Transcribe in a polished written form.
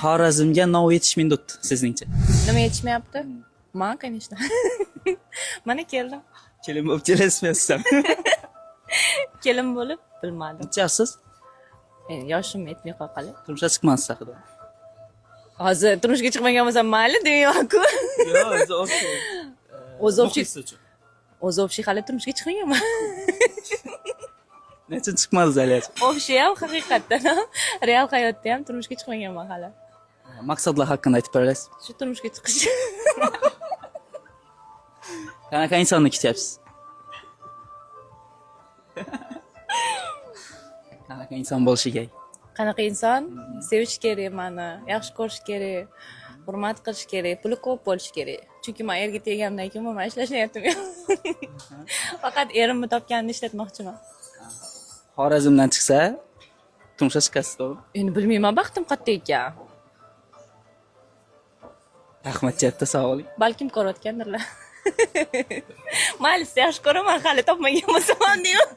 Xorazmga nov yetishmaydi, sizningcha? Nima yetishmayapti? Men, конечно. Mana keldim. Kelin bo'lib kelasizmi sizam? Kelin bo'lib bilmadim. Nechasiz? Yoshim yetmay qolqali. Turmushga chiqmaysiz haqida. Hozir turmushga chiqmagan bo'lsam mayli deyman-ku. Yo'q, o'zi o'xshay. O'zi o'xshay. O'zi o'xshay hali turmushga chiqmaganman. Nechun chiqmadingiz hali? O'xshayam haqiqatdan ham, real hayotda ham turmushga chiqmaganman hali. Maqsadlar haqida aytib berasiz. Shu turmushga chiqish. Qanaqa insonni kutyapsiz? Qanaqa inson bo'lishi kerak? Qanaqa inson? Sevish kerak meni, yaxshi ko'rish kerak, hurmat qilish kerak, puli ko'p bo'lishi kerak. Chunki men erga tegandan keyin men ishlashmayaptim. Faqat erimni topganini ishlatmoqchiman. Xorazmdan chiqsa, turmushga chiqasiz, to'g'ri? Endi bilmayman, baxtim qayerda ekan. Rahmat katta, sog' bo'ling. Balkim ko'rayotgandirlar. Mayli, yaxshi ko'raman, hali topmagan bo'lsam ham deyman.